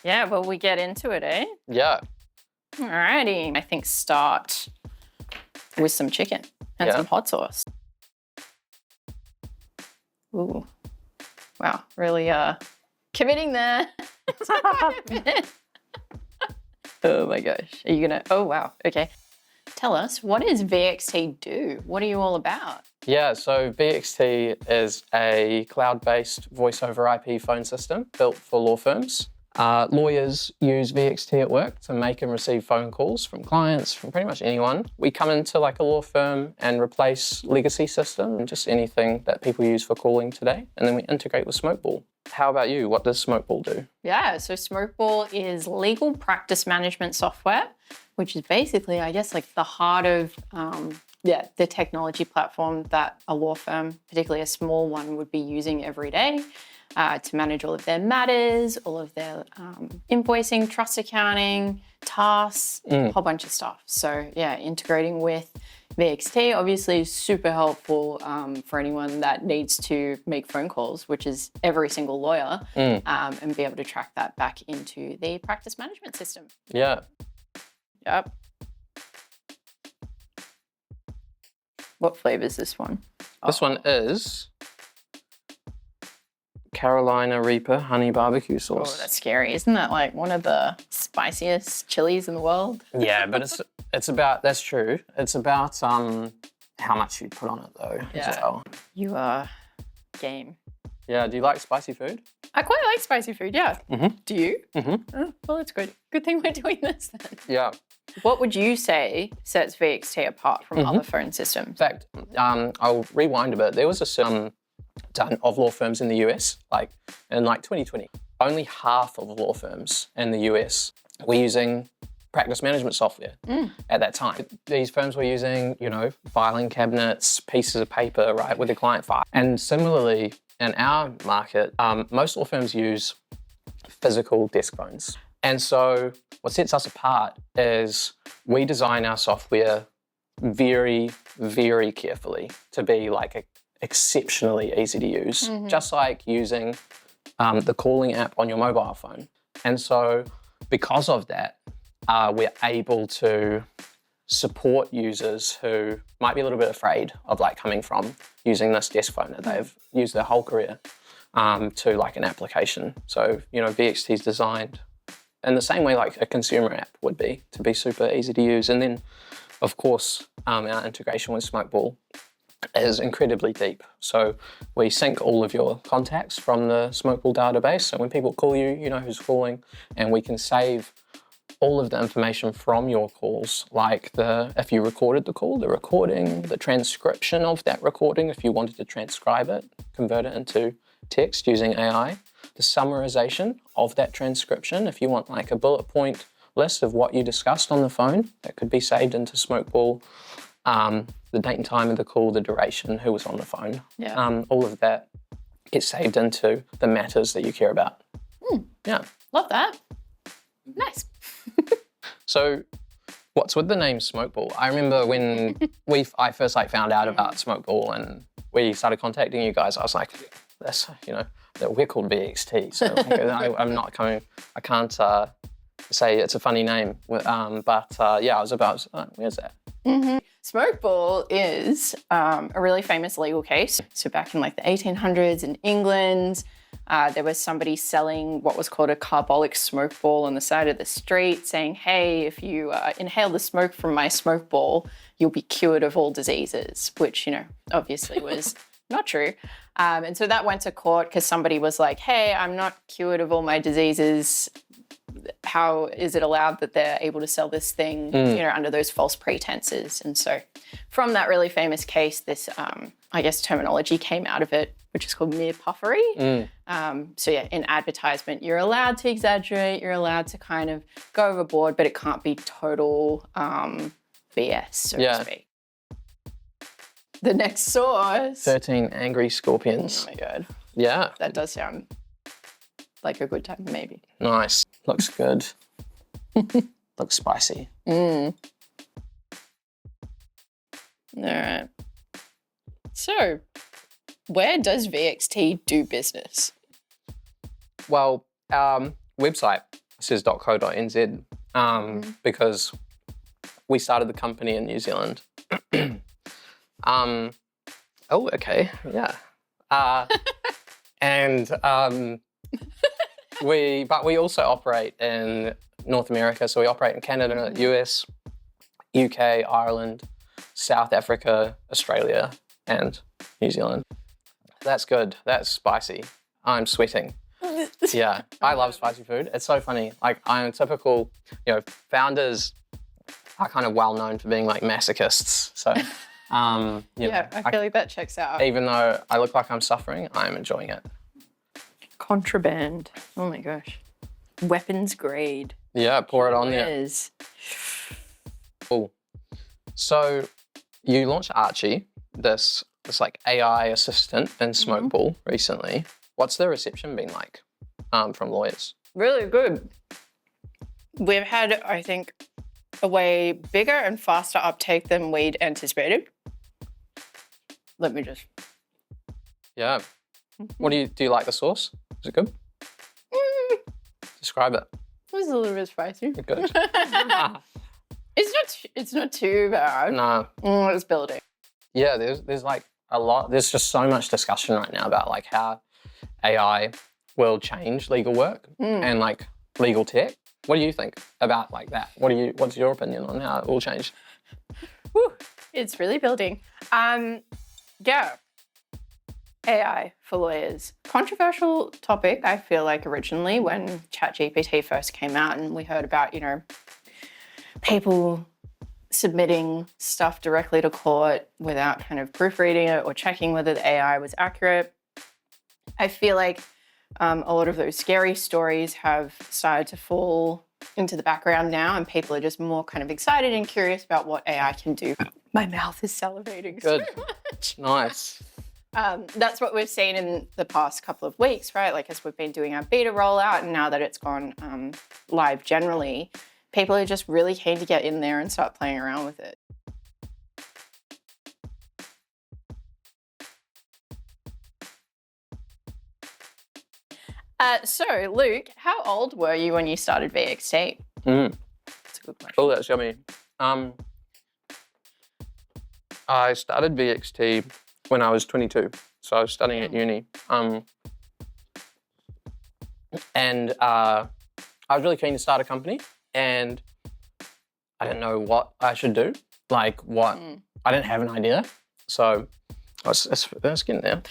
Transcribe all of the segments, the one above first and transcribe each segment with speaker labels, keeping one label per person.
Speaker 1: Yeah, well, we get into it, eh?
Speaker 2: Yeah.
Speaker 1: Alrighty. I think start with some chicken and some hot sauce. Ooh. Wow, really committing there. Oh my gosh. Are you gonna, oh wow, okay. Tell us, what does VXT do? What are you all about?
Speaker 2: Yeah, so VXT is a cloud-based voice over IP phone system built for law firms. Lawyers use VXT at work to make and receive phone calls from clients, from pretty much anyone. We come into like a law firm and replace legacy system and just anything that people use for calling today. And then we integrate with Smokeball. How about you? What does Smokeball do?
Speaker 1: Yeah, so Smokeball is legal practice management software, which is basically, I guess, like the heart of the technology platform that a law firm, particularly a small one, would be using every day to manage all of their matters, all of their invoicing, trust accounting, tasks, a whole bunch of stuff. So yeah, integrating with VXT obviously is super helpful for anyone that needs to make phone calls, which is every single lawyer, and be able to track that back into the practice management system.
Speaker 2: Yeah.
Speaker 1: Yep. What flavor is this one?
Speaker 2: This one is Carolina Reaper honey barbecue sauce.
Speaker 1: Oh, that's scary. Isn't that like one of the spiciest chilies in the world?
Speaker 2: Yeah, but it's about, that's true. It's about how much you put on it though as well.
Speaker 1: You are game.
Speaker 2: Yeah, do you like spicy food?
Speaker 1: I quite like spicy food, yeah. Do you?
Speaker 2: Mm-hmm.
Speaker 1: Oh, well, that's good. Good thing we're doing this then.
Speaker 2: Yeah.
Speaker 1: What would you say sets VXT apart from other phone systems?
Speaker 2: In fact, I'll rewind a bit. There was a done of law firms in the US, like in 2020. Only half of law firms in the US were using practice management software at that time. These firms were using, filing cabinets, pieces of paper, right, with a client file. And similarly, in our market, most law firms use physical desk phones. And so what sets us apart is we design our software very, very carefully to be like exceptionally easy to use, just like using the calling app on your mobile phone. And so because of that, we're able to support users who might be a little bit afraid of like coming from using this desk phone that they've used their whole career to like an application. So, VXT is designed in the same way like a consumer app would be, to be super easy to use. And then, of course, our integration with Smokeball is incredibly deep. So we sync all of your contacts from the Smokeball database. So when people call you, you know who's calling, and we can save all of the information from your calls, like if you recorded the call, the recording, the transcription of that recording, if you wanted to transcribe it, convert it into text using AI, the summarization of that transcription, if you want like a bullet point list of what you discussed on the phone, that could be saved into Smokeball, the date and time of the call, the duration, who was on the phone, all of that gets saved into the matters that you care about. Yeah.
Speaker 1: Love that. Nice.
Speaker 2: So what's with the name Smokeball? I remember when I first found out about Smokeball and we started contacting you guys, I was like, that's, we're called VXT. So I'm not coming, I can't say it's a funny name. I was about, where's that?
Speaker 1: Smokeball is a really famous legal case. So back in the 1800s in England, there was somebody selling what was called a carbolic smoke ball on the side of the street, saying, hey, if you inhale the smoke from my smoke ball, you'll be cured of all diseases, which, obviously was not true. And so that went to court because somebody was like, hey, I'm not cured of all my diseases. How is it allowed that they're able to sell this thing, under those false pretenses? And so from that really famous case, this, terminology came out of it, which is called mere puffery. In advertisement, you're allowed to exaggerate, you're allowed to kind of go overboard, but it can't be total BS, so to speak. The next sauce.
Speaker 2: 13 Angry Scorpions.
Speaker 1: Oh my God.
Speaker 2: Yeah.
Speaker 1: That does sound like a good time, maybe.
Speaker 2: Nice. Looks good. Looks spicy.
Speaker 1: All right. So, where does VXT do business?
Speaker 2: Well, our website says .co.nz because we started the company in New Zealand. Oh, okay, yeah. We also operate in North America. So we operate in Canada, US, UK, Ireland, South Africa, Australia, and New Zealand. That's good. That's spicy. I'm sweating. Yeah, I love spicy food. It's so funny. Like, I'm typical, founders are kind of well known for being like masochists. So,
Speaker 1: I feel like that checks out.
Speaker 2: even though I look like I'm suffering, I'm enjoying it.
Speaker 1: Contraband. Oh my gosh. Weapons grade.
Speaker 2: Yeah, pour it on there.
Speaker 1: Is.
Speaker 2: Cool. So you launched Archie, this like AI assistant in Smokeball recently. What's the reception been like from lawyers?
Speaker 1: Really good. We've had, I think, a way bigger and faster uptake than we'd anticipated. Let me just.
Speaker 2: Yeah. What do you like the sauce? Is it good? Describe it.
Speaker 1: It was a little bit spicy.
Speaker 2: Good.
Speaker 1: It's not too bad.
Speaker 2: No.
Speaker 1: It's building.
Speaker 2: Yeah, there's like a lot. There's just so much discussion right now about like how AI will change legal work and like legal tech. What do you think about like that? What's your opinion on how it will change?
Speaker 1: Whew, it's really building. Yeah. AI for lawyers. Controversial topic, I feel like, originally when ChatGPT first came out and we heard about, people submitting stuff directly to court without kind of proofreading it or checking whether the AI was accurate. I feel like a lot of those scary stories have started to fall into the background now and people are just more kind of excited and curious about what AI can do. My mouth is salivating
Speaker 2: Good.
Speaker 1: so much.
Speaker 2: Nice.
Speaker 1: That's what we've seen in the past couple of weeks, right? Like as we've been doing our beta rollout and now that it's gone live generally, people are just really keen to get in there and start playing around with it. So, Luke, how old were you when you started VXT? That's a good question.
Speaker 2: Oh, that's yummy. I started VXT when I was 22, so I was studying at uni. And I was really keen to start a company, and I didn't know what I should do. I didn't have an idea, so it's getting there.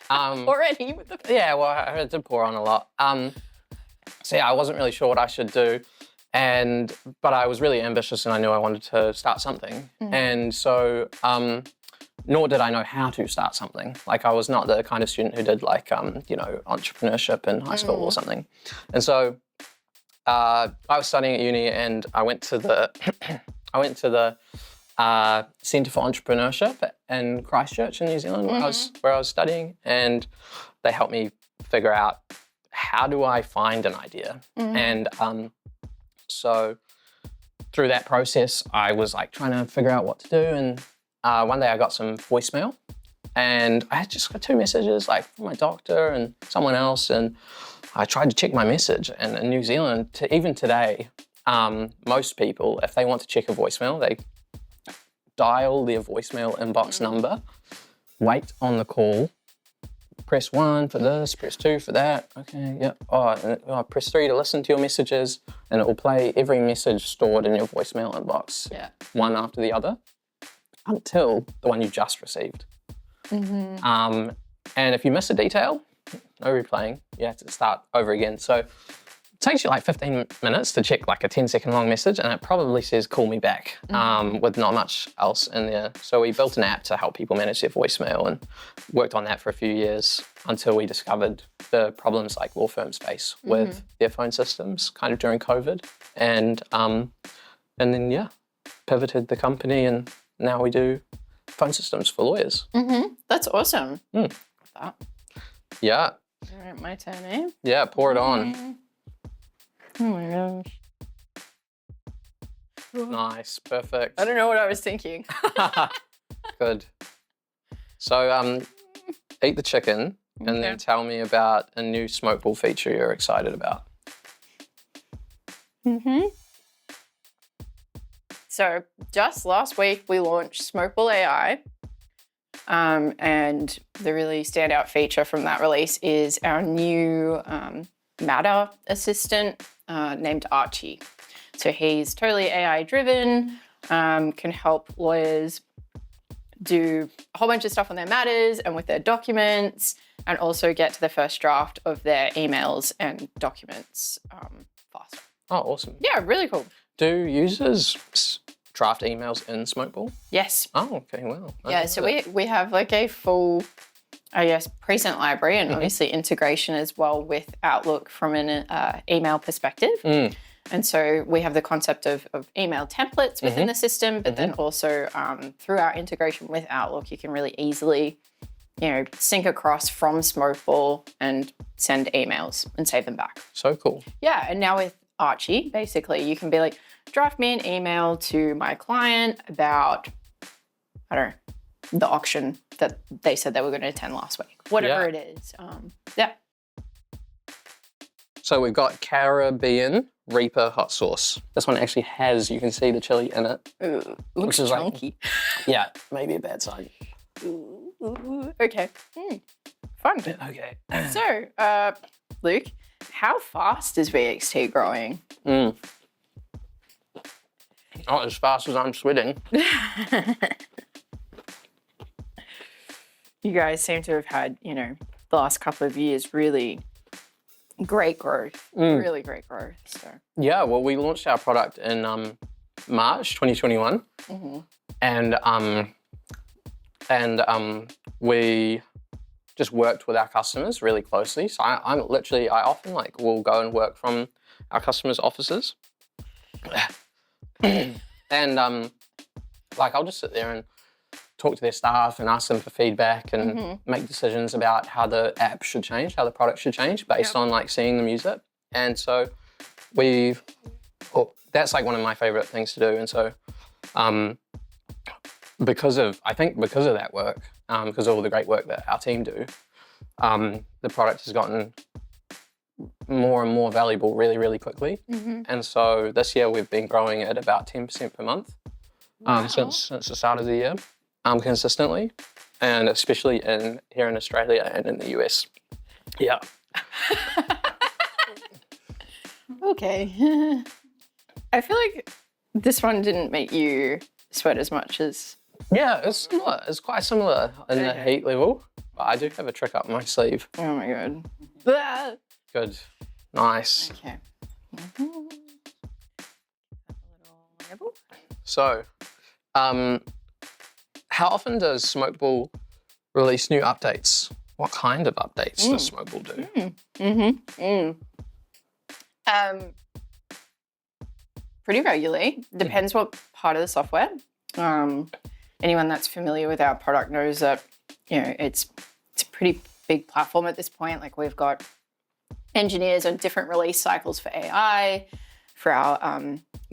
Speaker 1: Already with the
Speaker 2: Yeah, well, I had to pour on a lot. So yeah, I wasn't really sure what I should do, but I was really ambitious and I knew I wanted to start something. And so, nor did I know how to start something. Like I was not the kind of student who did entrepreneurship in high school or something. And so, I was studying at uni and I went to the Centre for Entrepreneurship in Christchurch in New Zealand where I was studying, and they helped me figure out how do I find an idea. And so through that process, I was like trying to figure out what to do. And one day I got some voicemail, and I had just got 2 messages, like from my doctor and someone else. And I tried to check my message, and in New Zealand, even today, most people, if they want to check a voicemail, they dial their voicemail inbox number, wait on the call, press 1 for this, press 2 for that. Okay, yep. Press 3 to listen to your messages, and it will play every message stored in your voicemail inbox, one after the other, until the one you just received. And if you miss a detail, no replaying. You have to start over again. So it takes you like 15 minutes to check like a 10-second long message, and it probably says call me back with not much else in there. So we built an app to help people manage their voicemail and worked on that for a few years until we discovered the problems like law firms face with their phone systems kind of during COVID. And then pivoted the company, and now we do phone systems for lawyers.
Speaker 1: That's awesome. That.
Speaker 2: Yeah.
Speaker 1: All right, my turn, eh?
Speaker 2: Yeah, pour it on.
Speaker 1: Oh my gosh.
Speaker 2: Nice, perfect.
Speaker 1: I don't know what I was thinking.
Speaker 2: Good. So, eat the chicken and then tell me about a new Smokeball feature you're excited about.
Speaker 1: So just last week, we launched Smokeball AI. And the really standout feature from that release is our new matter assistant named Archie. So he's totally AI driven, can help lawyers do a whole bunch of stuff on their matters and with their documents, and also get to the first draft of their emails and documents faster.
Speaker 2: Oh, awesome.
Speaker 1: Yeah, really cool.
Speaker 2: Do users draft emails in Smokeball?
Speaker 1: Yes.
Speaker 2: Oh, okay, well.
Speaker 1: Yeah, so we have like a full, I guess, present library and obviously integration as well with Outlook from an email perspective. And so we have the concept of email templates within the system, but then also through our integration with Outlook, you can really easily, sync across from Smokeball and send emails and save them back.
Speaker 2: So cool.
Speaker 1: Yeah, and now with Archie, basically, you can be like, draft me an email to my client about, I don't know, the auction that they said they were going to attend last week. Whatever it is. Yeah.
Speaker 2: So we've got Caribbean Reaper hot sauce. This one actually has, you can see the chili in it.
Speaker 1: Ooh, looks chunky.
Speaker 2: Yeah, maybe a bad sign.
Speaker 1: Ooh, okay. Fun.
Speaker 2: Okay.
Speaker 1: So, Luke, how fast is VXT growing?
Speaker 2: Not as fast as I'm sweating.
Speaker 1: You guys seem to have had, the last couple of years really great growth. Really great growth. So.
Speaker 2: Yeah, well, we launched our product in March 2021. And we just worked with our customers really closely. So I often will go and work from our customers' offices. And I'll just sit there and talk to their staff and ask them for feedback and make decisions about how the app should change, how the product should change based on seeing them use it. And so that's one of my favorite things to do. And so because of that work, because of all the great work that our team do, the product has gotten more and more valuable really, really quickly. And so this year we've been growing at about 10% per month since the start of the year, consistently, and especially here in Australia and in the US. Yeah.
Speaker 1: Okay. I feel like this one didn't make you sweat as much as...
Speaker 2: Yeah, it's quite similar in the heat level, but I do have a trick up my sleeve.
Speaker 1: Oh my god.
Speaker 2: Good. Nice.
Speaker 1: Okay.
Speaker 2: So, how often does Smokeball release new updates? What kind of updates does Smokeball do?
Speaker 1: Pretty regularly. Depends what part of the software. Anyone that's familiar with our product knows that, it's a pretty big platform at this point. We've got engineers on different release cycles for AI, for our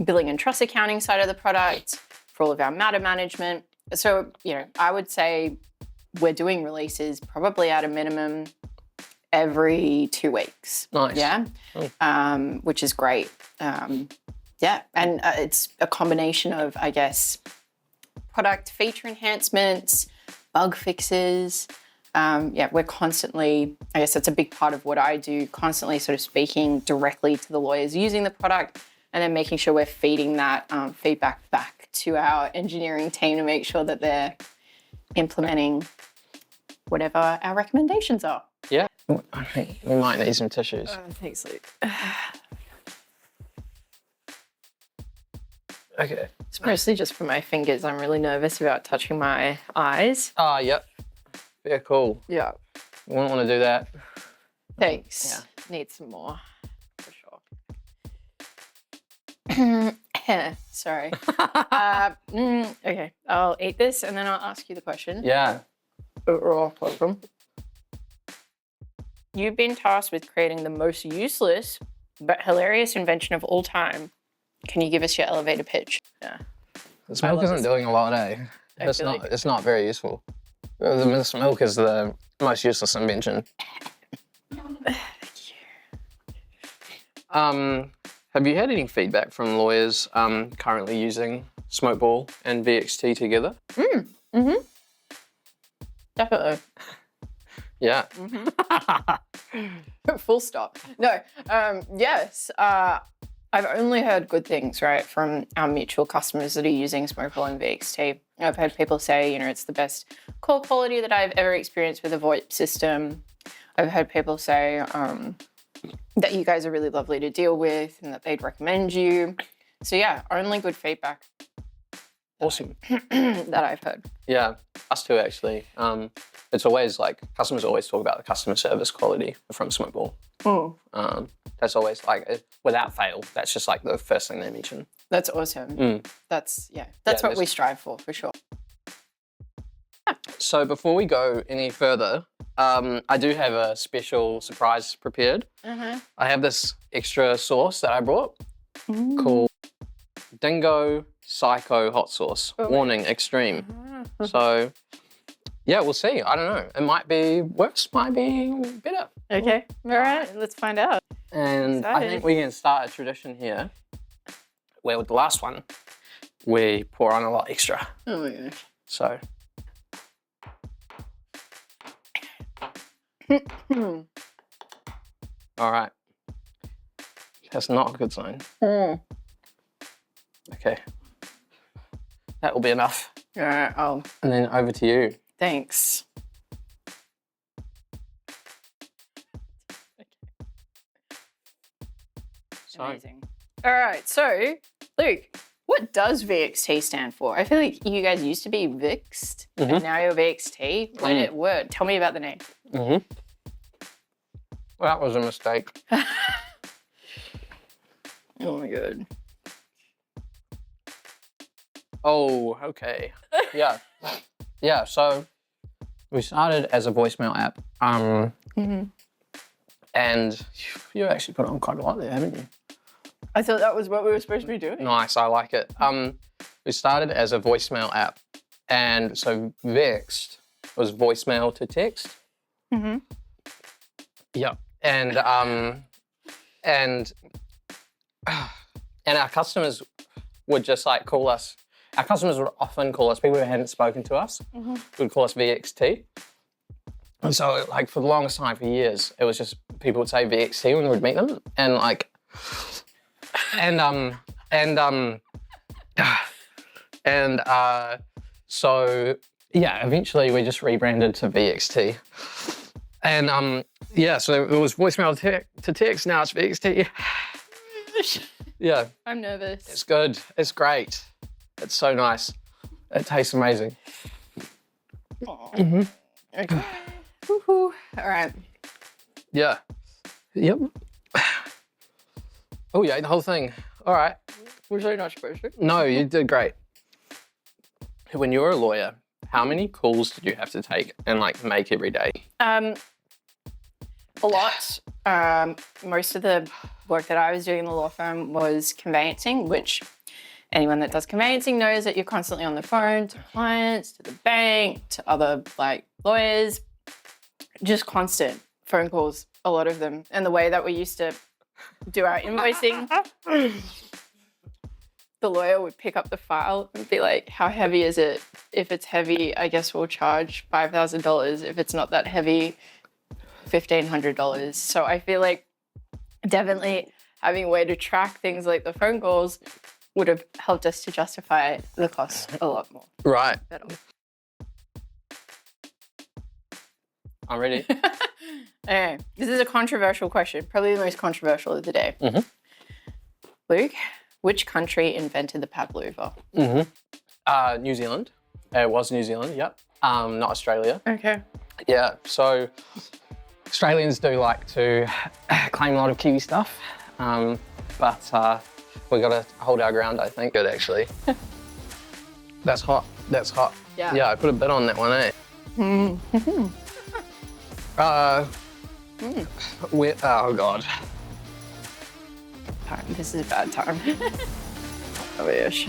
Speaker 1: billing and trust accounting side of the product, for all of our matter management. So, I would say we're doing releases probably at a minimum every 2 weeks.
Speaker 2: Nice.
Speaker 1: Yeah. Which is great. Yeah. And it's a combination of, I guess, product feature enhancements, bug fixes. We're constantly, I guess that's a big part of what I do, constantly sort of speaking directly to the lawyers using the product and then making sure we're feeding that feedback back to our engineering team to make sure that they're implementing whatever our recommendations are.
Speaker 2: Yeah. I think we might need some tissues.
Speaker 1: Thanks, Luke.
Speaker 2: Okay.
Speaker 1: It's mostly just for my fingers. I'm really nervous about touching my eyes.
Speaker 2: Yep. Yeah, cool.
Speaker 1: Yeah.
Speaker 2: You wouldn't want to do that.
Speaker 1: Thanks.
Speaker 2: Yeah.
Speaker 1: Need some more, for sure. Sorry. Okay, I'll eat this and then I'll ask you the question.
Speaker 2: Yeah.
Speaker 1: Welcome. You've been tasked with creating the most useless but hilarious invention of all time. Can you give us your elevator pitch? Yeah.
Speaker 2: This milk isn't doing a lot, eh? It's not very useful. This milk is the most useless invention. Have you had any feedback from lawyers currently using Smokeball and VXT together?
Speaker 1: Definitely.
Speaker 2: Yeah.
Speaker 1: Full stop. No, yes. I've only heard good things, right, from our mutual customers that are using Smokeball and VXT. I've heard people say, you know, it's the best call quality that I've ever experienced with a VoIP system. I've heard people say that you guys are really lovely to deal with and that they'd recommend you. So yeah, only good feedback.
Speaker 2: Awesome.
Speaker 1: That I've heard.
Speaker 2: Yeah, us too, actually. It's always like, customers always talk about the customer service quality from Smokeball. That's always like, without fail, that's just like the first thing they mention.
Speaker 1: That's awesome. That's what we strive for sure.
Speaker 2: So before we go any further, I do have a special surprise prepared. I have this extra sauce that I brought called Dingo Psycho Hot Sauce. Warning, extreme. So yeah, we'll see. I don't know. It might be worse, might be better.
Speaker 1: Okay, all right, let's find out.
Speaker 2: And I think we can start a tradition here where with the last one, we pour on a lot extra.
Speaker 1: Oh my gosh.
Speaker 2: So. All right. That's not a good sign. Okay. That will be enough.
Speaker 1: All right,
Speaker 2: And then over to you.
Speaker 1: thanks. Amazing. All right, so Luke, what does VXT stand for? I feel like you guys used to be VXT, and now you're VXT. Where did it work? Tell me about the name.
Speaker 2: Well, that was a mistake.
Speaker 1: Oh my god.
Speaker 2: Oh, okay. Yeah. Yeah, so we started as a voicemail app. And you actually put on quite a lot there, haven't you?
Speaker 1: I thought that was what we were supposed to be doing.
Speaker 2: Nice, I like it. We started as a voicemail app. And so VXT was voicemail to text. Yeah. And our customers would just like call us. Our customers would often call us, people who hadn't spoken to us, would call us VXT. And so like for the longest time, for years, it was just people would say VXT when we would meet them. And like, so yeah, eventually we just rebranded to VXT. And yeah, so it was voicemail to text, now it's VXT. Yeah.
Speaker 1: I'm nervous.
Speaker 2: It's good, it's great. It's so nice. It tastes amazing.
Speaker 1: Okay. Woohoo. All right.
Speaker 2: Yeah. Yep. Oh yeah, the whole thing. All right.
Speaker 1: Was I not supposed to?
Speaker 2: No, you did great. When you were a lawyer, how many calls did you have to take and like make every day?
Speaker 1: A lot. Most of the work that I was doing in the law firm was conveyancing, which anyone that does conveyancing knows that you're constantly on the phone to clients, to the bank, to other like lawyers, just constant phone calls, a lot of them. And the way that we used to do our invoicing, the lawyer would pick up the file and be like, how heavy is it? If it's heavy, I guess we'll charge $5,000. If it's not that heavy, $1,500. So I feel like definitely having a way to track things like the phone calls would have helped us to justify the cost a lot more.
Speaker 2: Right.
Speaker 1: Better.
Speaker 2: I'm ready.
Speaker 1: Okay, this is a controversial question, probably the most controversial of the day. Luke, which country invented the pavlova?
Speaker 2: New Zealand. It was New Zealand, yep. Not Australia.
Speaker 1: Okay.
Speaker 2: Yeah, so Australians do like to claim a lot of Kiwi stuff, but we got to hold our ground, I think. Good, actually. That's hot. That's hot.
Speaker 1: Yeah.
Speaker 2: Yeah, I put a bit on that one, eh? Oh, God.
Speaker 1: This is a bad time. Oh, gosh.